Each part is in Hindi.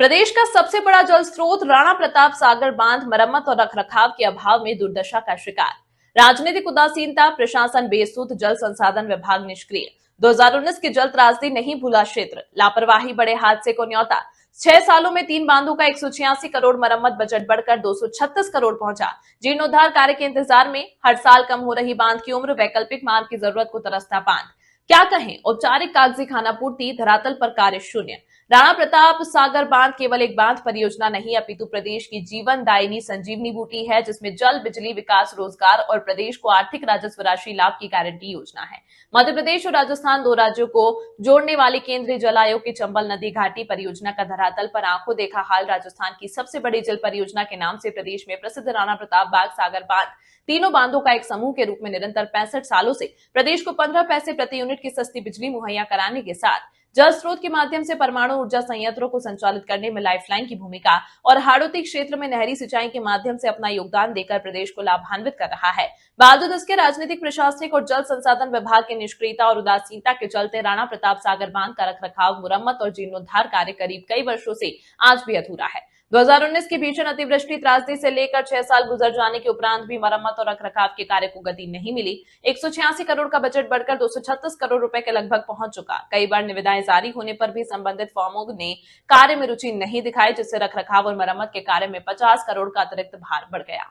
प्रदेश का सबसे बड़ा जल स्रोत राणा प्रताप सागर बांध मरम्मत और रखरखाव के अभाव में दुर्दशा का शिकार। राजनीतिक उदासीनता, प्रशासन बेसुध, जल संसाधन विभाग निष्क्रिय। 2019 की जल त्रासदी नहीं भूला क्षेत्र, लापरवाही बड़े हादसे को न्योता। 6 सालों में 3 बांधों का 186 करोड़ मरम्मत बजट बढ़कर 236 करोड़ पहुंचा। जीर्णोद्धार कार्य के इंतजार में, हर साल कम हो रही बांध की उम्र, वैकल्पिक मार्ग की जरूरत को तरसता बांध। क्या कहें, औपचारिक कागजी खानापूर्ति, धरातल पर कार्य शून्य। राणा प्रताप सागर बांध केवल एक बांध परियोजना नहीं, अपितु प्रदेश की जीवन दायिनी संजीवनी बूटी है, जिसमें जल, बिजली, विकास, रोजगार और प्रदेश को आर्थिक राजस्व राशि लाभ की गारंटी योजना है। मध्य प्रदेश और राजस्थान, 2 राज्यों को जोड़ने वाली केंद्रीय जल आयोग की चंबल नदी घाटी परियोजना का धरातल पर आंखों देखा हाल। राजस्थान की सबसे बड़ी जल परियोजना के नाम से प्रदेश में प्रसिद्ध राणा प्रताप बाग सागर बांध, तीनों बांधों का एक समूह के रूप में निरंतर 65 सालों से प्रदेश को 15 पैसे प्रति यूनिट की सस्ती बिजली मुहैया कराने के साथ जल स्रोत के माध्यम से परमाणु ऊर्जा संयंत्रों को संचालित करने में लाइफलाइन की भूमिका और हाड़ौती क्षेत्र में नहरी सिंचाई के माध्यम से अपना योगदान देकर प्रदेश को लाभान्वित कर रहा है। बावजूद इसके राजनीतिक, प्रशासनिक और जल संसाधन विभाग की निष्क्रियता और उदासीनता के चलते राणा प्रताप सागर बांध का रखरखाव, मुरम्मत और जीर्णोद्धार कार्य करीब कई वर्षों से आज भी अधूरा है। 2019 की भीषण अतिवृष्टि त्रासदी से लेकर 6 साल गुजर जाने के उपरांत भी मरम्मत और रखरखाव के कार्य को गति नहीं मिली। 186 करोड़ का बजट बढ़कर 236 करोड़ रुपए के लगभग पहुंच चुका। कई बार निविदाएं जारी होने पर भी संबंधित फर्मों ने कार्य में रुचि नहीं दिखाई, जिससे रखरखाव और मरम्मत के कार्य में 50 करोड़ का अतिरिक्त भार बढ़ गया।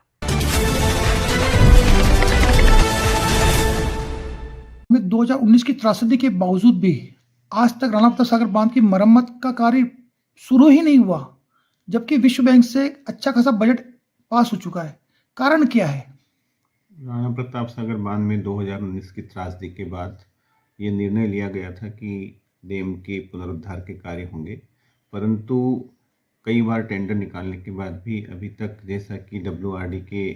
2019 की त्रासदी के बावजूद भी आज तक राणा प्रताप सागर बांध की मरम्मत का कार्य शुरू ही नहीं हुआ, जबकि विश्व बैंक से अच्छा खासा बजट पास हो चुका है। कारण क्या है? राणा प्रताप सागर बांध में 2019 की त्रासदी के बाद ये निर्णय लिया गया था कि डैम के पुनरुद्धार के कार्य होंगे, परंतु कई बार टेंडर निकालने के बाद भी अभी तक, जैसा कि WRD के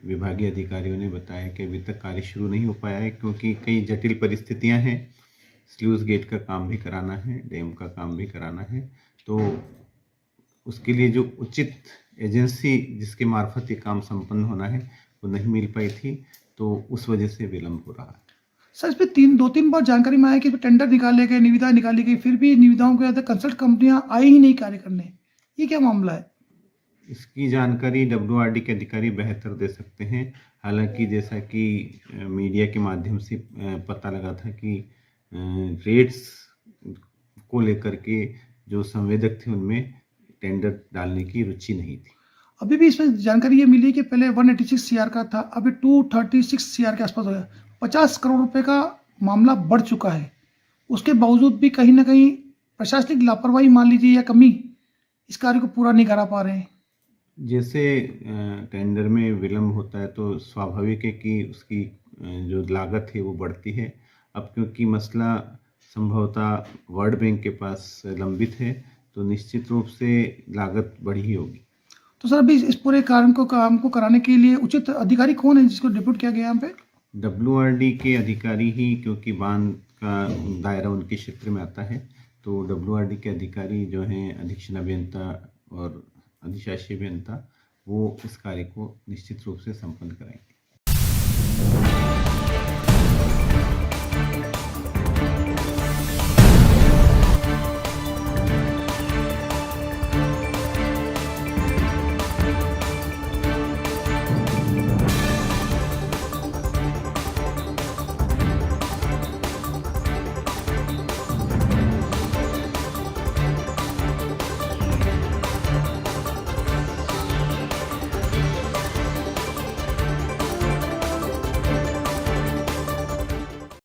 विभागीय अधिकारियों ने बताया कि अभी तक कार्य शुरू नहीं हो पाया है, क्योंकि कई जटिल परिस्थितियां हैं। स्लूइस गेट का काम भी कराना है, डैम का काम भी कराना है, तो उसके लिए जो उचित एजेंसी जिसके मार्फत ये काम संपन्न होना है वो नहीं मिल पाई थी, तो उस वजह से विलंब हो रहा है। सर, इस पे 2-3 बार जानकारी में आया कि टेंडर निकाले गए, निविदा निकाली गई, फिर भी निविदाओं के अंदर कंसल्ट कंपनियां आई ही नहीं कार्य करने। ये क्या मामला है? इसकी जानकारी WRD के अधिकारी बेहतर दे सकते हैं। हालांकि जैसा कि मीडिया के माध्यम से पता लगा था कि रेट्स को लेकर के जो संवेदक थे उनमें टेंडर डालने की रुचि नहीं थी। अभी भी इसमें जानकारी ये मिली कि पहले 186 CR का था, अभी 236 CR के आसपास हो गया। 50 करोड़ रुपए का मामला बढ़ चुका है। उसके बावजूद भी कहीं ना कहीं प्रशासनिक लापरवाही मान लीजिए या कमी, इस कार्य को पूरा नहीं करा पा रहे हैं। जैसे टेंडर में विलंब होता है तो स्वाभाविक है कि उसकी जो लागत है वो बढ़ती है। अब क्योंकि मसला संभवतः वर्ल्ड बैंक के पास लंबित है, तो निश्चित रूप से लागत बढ़ी ही होगी। तो सर, अभी इस पूरे काम को कराने के लिए उचित अधिकारी कौन है जिसको डिप्यूट किया गया यहाँ पे? WRD के अधिकारी ही, क्योंकि बांध का दायरा उनके क्षेत्र में आता है, तो WRD के अधिकारी जो हैं अधीक्षण अभियंता और अधिशासी अभियंता, वो इस कार्य को निश्चित रूप से संपन्न कराएंगे।